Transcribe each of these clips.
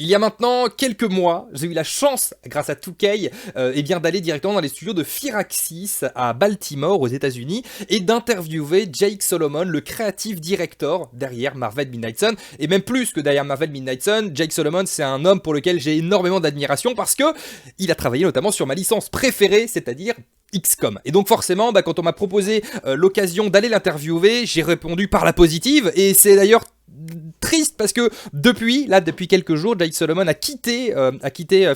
Il y a maintenant quelques mois, j'ai eu la chance, grâce à 2K, d'aller directement dans les studios de Firaxis à Baltimore, aux États-Unis, et d'interviewer Jake Solomon, le creative director derrière Marvel Midnight Sun. Et même plus que derrière Marvel Midnight Sun, Jake Solomon, c'est un homme pour lequel j'ai énormément d'admiration parce que il a travaillé notamment sur ma licence préférée, c'est-à-dire XCOM. Et donc forcément, quand on m'a proposé l'occasion d'aller l'interviewer, j'ai répondu par la positive, et c'est d'ailleurs triste parce que depuis quelques jours, Jake Solomon a quitté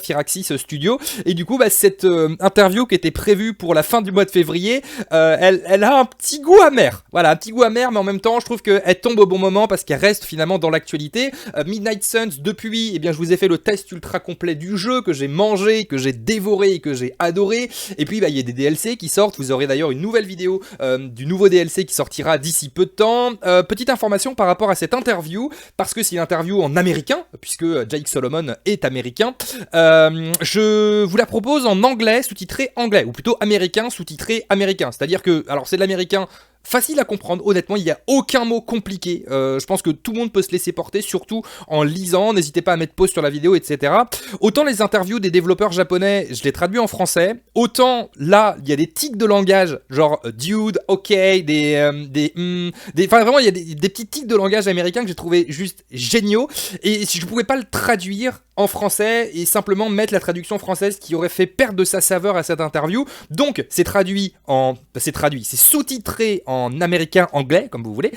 Firaxis Studio, et du coup cette interview qui était prévue pour la fin du mois de février, elle a un petit goût amer. Voilà, un petit goût amer, mais en même temps je trouve qu'elle tombe au bon moment parce qu'elle reste finalement dans l'actualité. Midnight Suns, depuis, je vous ai fait le test ultra complet du jeu que j'ai mangé, que j'ai dévoré et que j'ai adoré. Et puis il y a des DLC qui sortent, vous aurez d'ailleurs une nouvelle vidéo du nouveau DLC qui sortira d'ici peu de temps. Petite information par rapport à cette interview, parce que c'est une interview en américain, puisque Jake Solomon est américain, je vous la propose en anglais, sous-titré anglais, ou plutôt américain, sous-titré américain. C'est-à-dire que, alors c'est de l'américain facile à comprendre, honnêtement, il n'y a aucun mot compliqué. Je pense que tout le monde peut se laisser porter, surtout en lisant. N'hésitez pas à mettre pause sur la vidéo, etc. Autant les interviews des développeurs japonais, je les traduis en français. Autant là, il y a des tics de langage, genre dude, ok, enfin vraiment, il y a des petits tics de langage américains que j'ai trouvé juste géniaux. Et si je pouvais pas le traduire en français et simplement mettre la traduction française qui aurait fait perdre de sa saveur à cette interview. Donc c'est c'est sous-titré en américain anglais, comme vous voulez.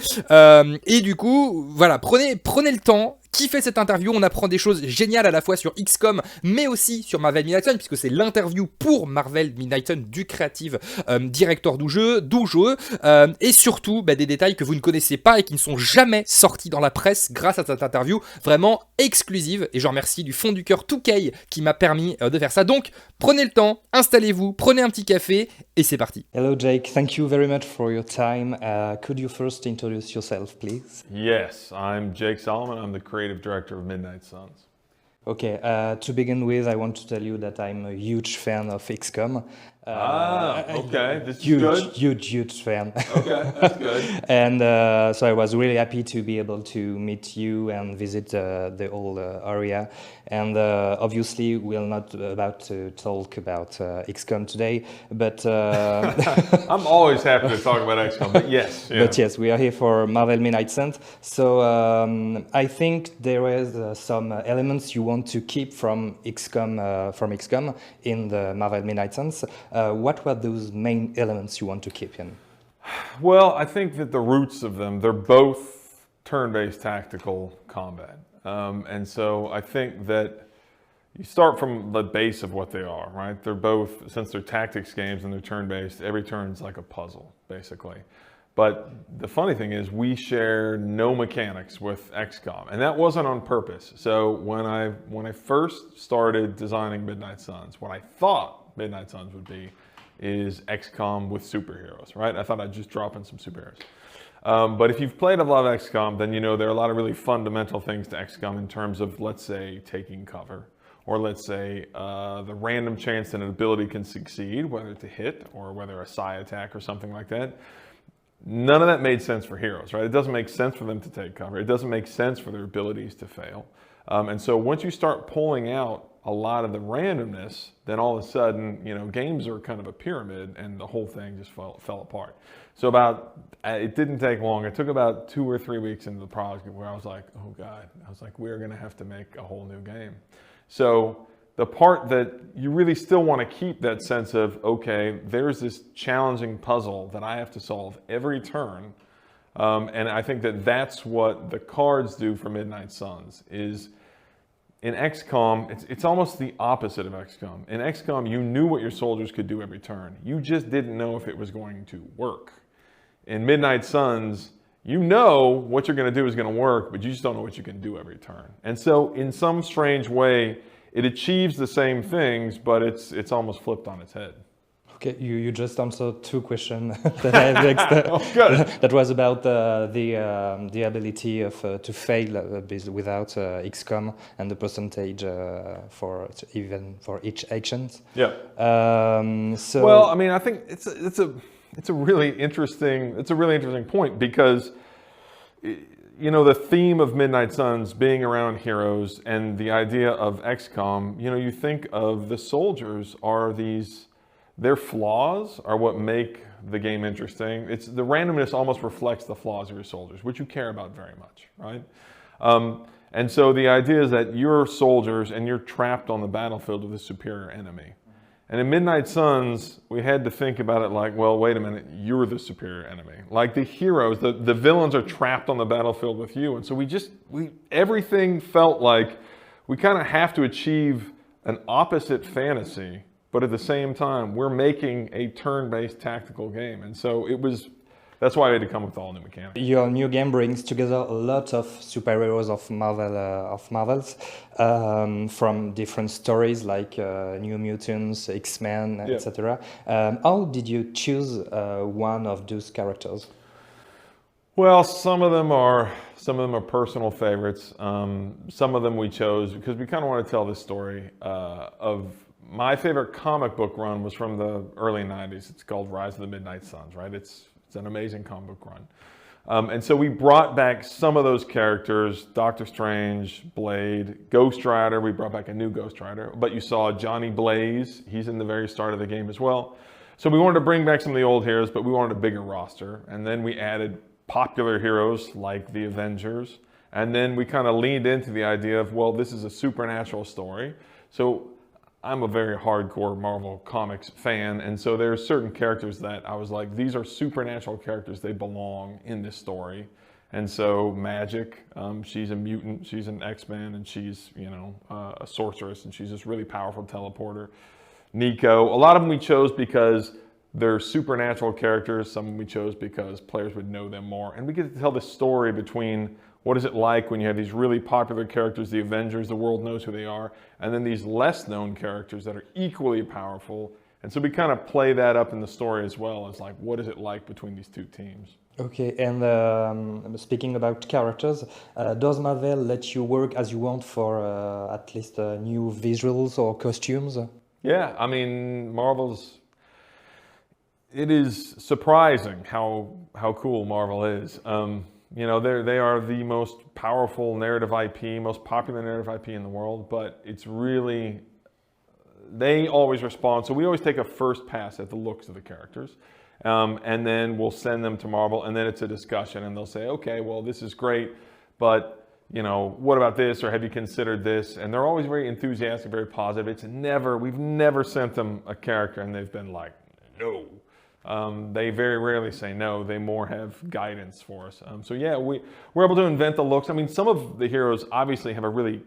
Et du coup, voilà, prenez le temps. Kiffez cette interview, on apprend des choses géniales à la fois sur XCOM, mais aussi sur Marvel Midnight Sun, puisque c'est l'interview pour Marvel Midnight Sun du creative director du jeu, et surtout des détails que vous ne connaissez pas et qui ne sont jamais sortis dans la presse grâce à cette interview vraiment exclusive. Et je remercie du fond du cœur 2K qui m'a permis de faire ça. Donc prenez le temps, installez-vous, prenez un petit café et c'est parti. Hello Jake, thank you very much for your time. Could you first introduce yourself, please? Yes, I'm Jake Solomon. I'm the creative director of Midnight Suns. Okay, to begin with, I want to tell you that I'm a huge fan of XCOM. Okay, this is good. Huge fan. Okay, that's good. And so I was really happy to be able to meet you and visit the whole area. And obviously, we're not about to talk about XCOM today, but I'm always happy to talk about XCOM. But yes, yeah. But yes, we are here for Marvel Midnight Suns. So I think there is some elements you want to keep from XCOM in the Marvel Midnight Suns. What were those main elements you want to keep in? Well, I think that the roots of them, they're both turn-based tactical combat. And so I think that you start from the base of what they are, right? They're both, since they're tactics games and they're turn-based, every turn's like a puzzle, basically. But the funny thing is we share no mechanics with XCOM, and that wasn't on purpose. So when I first started designing Midnight Suns, what I thought Midnight Suns would be is XCOM with superheroes, right? I thought I'd just drop in some superheroes. But if you've played a lot of XCOM, then you know there are a lot of really fundamental things to XCOM in terms of, let's say, taking cover, or let's say the random chance that an ability can succeed, whether to hit or whether a psi attack or something like that. None of that made sense for heroes, right? It doesn't make sense for them to take cover. It doesn't make sense for their abilities to fail. And so once you start pulling out a lot of the randomness, then all of a sudden, games are kind of a pyramid and the whole thing just fell apart. So it didn't take long. It took about 2 or 3 weeks into the project where I was like, oh God, we're gonna have to make a whole new game. So the part that you really still want to keep that sense of, okay, there's this challenging puzzle that I have to solve every turn. And I think that that's what the cards do for Midnight Suns is, in XCOM, it's almost the opposite of XCOM. In XCOM, you knew what your soldiers could do every turn. You just didn't know if it was going to work. In Midnight Suns, you know what you're going to do is going to work, but you just don't know what you can do every turn. And so in some strange way, it achieves the same things, but it's almost flipped on its head. Okay, you just answered 2 questions that I have next. Oh, good. That was about the ability of to fail without XCOM and the percentage for each action. Yeah. So well, I mean, I think it's a really interesting point because you know, the theme of Midnight Suns being around heroes and the idea of XCOM, you know, you think of the soldiers are these, their flaws are what make the game interesting. It's the randomness almost reflects the flaws of your soldiers, which you care about very much, right? And so the idea is that you're soldiers and you're trapped on the battlefield with a superior enemy. And in Midnight Suns, we had to think about it like, well, wait a minute, you're the superior enemy. Like the heroes, the villains are trapped on the battlefield with you. And so everything felt like we kind of have to achieve an opposite fantasy, but at the same time, we're making a turn-based tactical game. And so that's why I had to come up with all new mechanics. Your new game brings together a lot of superheroes of Marvels from different stories like New Mutants, X-Men, Yeah. etc. How did you choose one of those characters? Well, some of them are personal favorites. Some of them we chose because we kind of want to tell this story of my favorite comic book run was from the early 90s. It's called Rise of the Midnight Suns, right? It's an amazing comic book run. And so we brought back some of those characters, Doctor Strange, Blade, Ghost Rider. We brought back a new Ghost Rider, but you saw Johnny Blaze. He's in the very start of the game as well. So we wanted to bring back some of the old heroes, but we wanted a bigger roster. And then we added popular heroes like the Avengers. And then we kind of leaned into the idea of, well, this is a supernatural story. So I'm a very hardcore Marvel Comics fan, and so there are certain characters that I was like, these are supernatural characters, they belong in this story. And so Magic, she's a mutant, she's an X-Men, and she's, you know, a sorceress, and she's this really powerful teleporter. Nico, a lot of them we chose because they're supernatural characters, some of them we chose because players would know them more. And we get to tell the story between what is it like when you have these really popular characters, the Avengers, the world knows who they are, and then these less known characters that are equally powerful. And so we kind of play that up in the story as well as like, what is it like between these two teams? Okay, and speaking about characters, does Marvel let you work as you want for at least new visuals or costumes? Yeah, I mean, it is surprising how cool Marvel is. You know, they are the most powerful narrative IP, most popular narrative IP in the world, but it's really, they always respond. So we always take a first pass at the looks of the characters, and then we'll send them to Marvel, and then it's a discussion, and they'll say, okay, well, this is great, but, you know, what about this, or have you considered this? And they're always very enthusiastic, very positive. We've never sent them a character, and they've been like, no. They very rarely say no. They more have guidance for us. So yeah, we're able to invent the looks. I mean, some of the heroes obviously have a really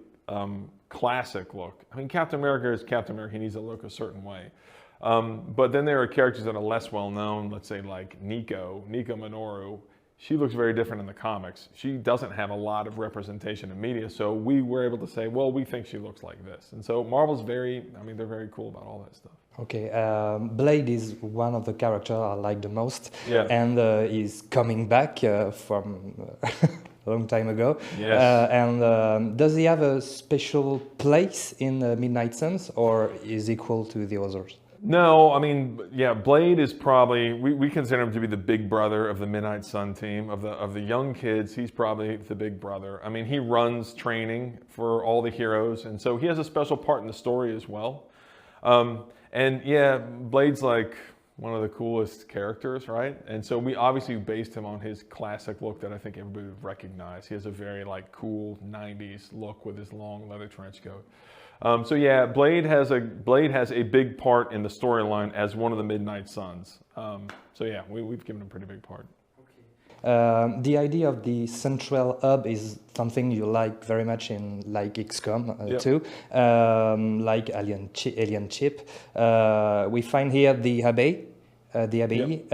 classic look. I mean, Captain America is Captain America. He needs to look a certain way. But then there are characters that are less well known. Let's say like Nico Minoru. She looks very different in the comics. She doesn't have a lot of representation in media. So we were able to say, well, we think she looks like this. And so Marvel's they're very cool about all that stuff. Okay, Blade is one of the characters I like the most, Yeah. and he's coming back from a long time ago. Yes. And does he have a special place in Midnight Suns, or is equal to the others? No, I mean, yeah, Blade is probably, we consider him to be the big brother of the Midnight Sun team. Of the young kids, he's probably the big brother. I mean, he runs training for all the heroes, and so he has a special part in the story as well. And yeah, Blade's like one of the coolest characters, right? And so we obviously based him on his classic look that I think everybody would recognize. He has a very like cool 90s look with his long leather trench coat. So yeah, Blade has a big part in the storyline as one of the Midnight Suns. So yeah, we've given him a pretty big part. The idea of the central hub is something you like very much in like XCOM Yep. too, like Alien Chip. We find here the Abbey. Yep.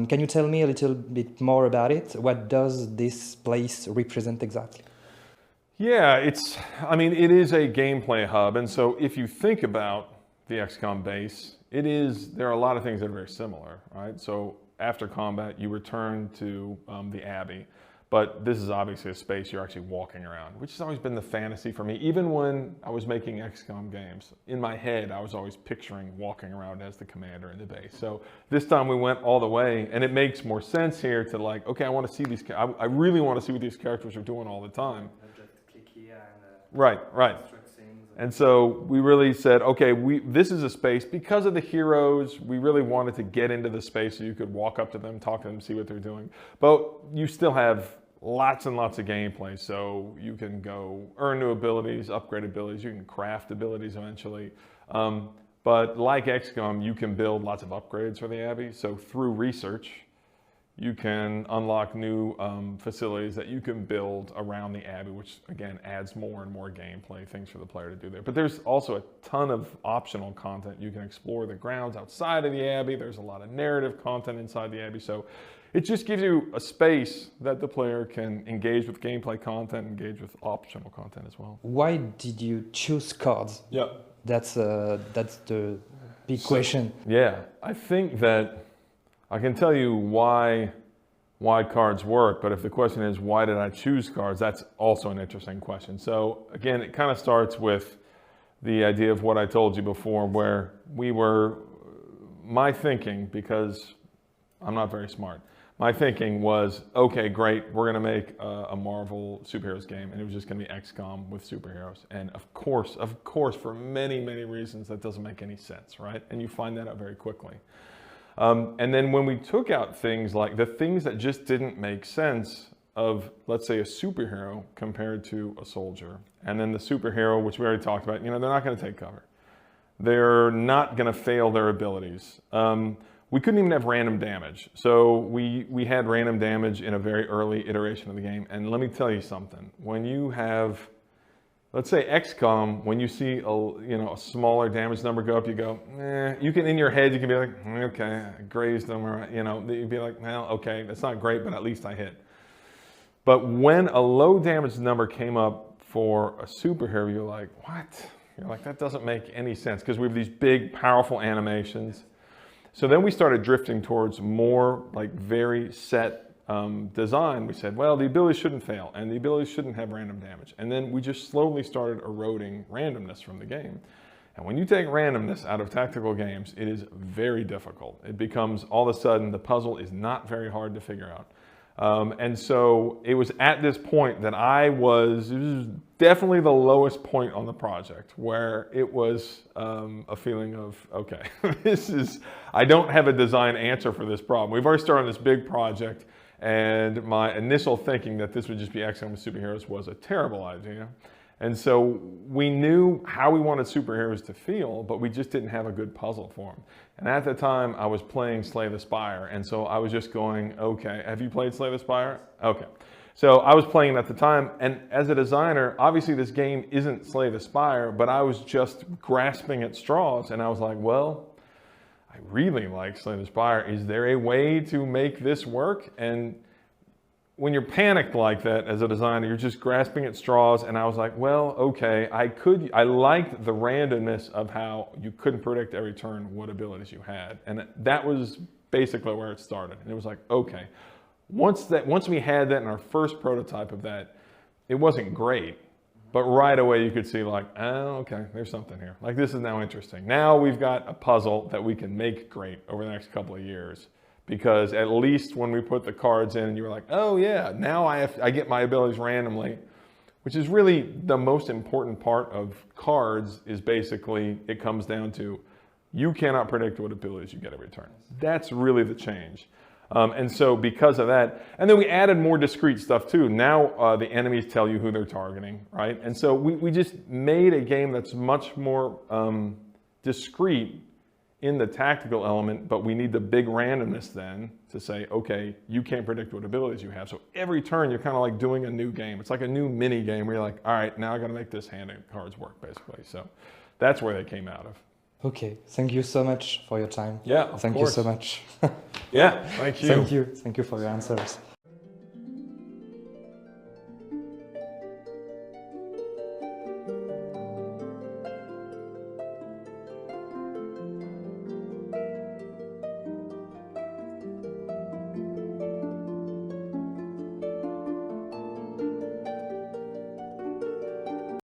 Can you tell me a little bit more about it? What does this place represent exactly? Yeah, it is a gameplay hub, and so if you think about the XCOM base, there are a lot of things that are very similar, right? So after combat, you return to the Abbey, But this is obviously a space you're actually walking around, which has always been the fantasy for me. Even when I was making XCOM games, in my head, I was always picturing walking around as the commander in the base. So this time we went all the way, and it makes more sense here to like, okay, I want to see these, I really want to see what these characters are doing all the time. Just click here and Right. And so we really said, okay, this is a space, because of the heroes, we really wanted to get into the space so you could walk up to them, talk to them, see what they're doing. But you still have lots and lots of gameplay, so you can go earn new abilities, upgrade abilities, you can craft abilities eventually. But like XCOM, you can build lots of upgrades for the Abbey. So through research, you can unlock new facilities that you can build around the Abbey, which again adds more and more gameplay, things for the player to do there. But there's also a ton of optional content. You can explore the grounds outside of the Abbey. There's a lot of narrative content inside the Abbey. So it just gives you a space that the player can engage with gameplay content, engage with optional content as well. Why did you choose cards? Yeah. That's the big question. Yeah, I think that I can tell you why cards work, but if the question is why did I choose cards, that's also an interesting question. So again, it kind of starts with the idea of what I told you before, where my thinking, because I'm not very smart, my thinking was, okay, great, we're going to make a Marvel superheroes game, and it was just going to be XCOM with superheroes. And of course, for many, many reasons, that doesn't make any sense, right? And you find that out very quickly. And then when we took out things like the things that just didn't make sense of, let's say, a superhero compared to a soldier, and then the superhero, which we already talked about, they're not going to take cover. They're not going to fail their abilities. We couldn't even have random damage. So we had random damage in a very early iteration of the game. And let me tell you something. When you have, let's say XCOM, when you see a smaller damage number go up, you go, you can, in your head, you can be like, okay, I grazed them, or, you'd be like, well, okay, that's not great, but at least I hit. But when a low damage number came up for a superhero, you're like, what? You're like, that doesn't make any sense, because we have these big, powerful animations. So then we started drifting towards more like very set design. We said, well, the abilities shouldn't fail, and the abilities shouldn't have random damage. And then we just slowly started eroding randomness from the game. And when you take randomness out of tactical games, it is very difficult. It becomes, all of a sudden, the puzzle is not very hard to figure out. And so it was at this point that it was definitely the lowest point on the project, where it was a feeling of, okay, I don't have a design answer for this problem. We've already started this big project, and my initial thinking that this would just be XCOM with superheroes was a terrible idea. And so we knew how we wanted superheroes to feel, but we just didn't have a good puzzle for them. And at the time, I was playing Slay the Spire, and so I was just going, okay, have you played Slay the Spire? Okay. So I was playing it at the time, and as a designer, obviously this game isn't Slay the Spire, but I was just grasping at straws, and I was like, well, I really like Slay the Spire. Is there a way to make this work? And when you're panicked like that as a designer, you're just grasping at straws, and I was like, well, okay, I liked the randomness of how you couldn't predict every turn what abilities you had. And that was basically where it started. And it was like, okay, once we had that in our first prototype of that, it wasn't great, but right away you could see like, oh, okay, there's something here. Like, this is now interesting. Now we've got a puzzle that we can make great over the next couple of years. Because at least when we put the cards in, you were like, oh yeah, now I get my abilities randomly, which is really the most important part of cards. Is basically, it comes down to, you cannot predict what abilities you get every turn. That's really the change. And so because of that, and then we added more discrete stuff too. Now the enemies tell you who they're targeting, right? And so we just made a game that's much more discrete in the tactical element, but we need the big randomness then to say, okay, you can't predict what abilities you have. So every turn you're kind of like doing a new game. It's like a new mini game where you're like, all right, now I got to make this hand of cards work, basically. So that's where they came out of. Okay, thank you so much for your time. Yeah, of Thank course. you so much. Yeah, thank you. Thank you for your answers.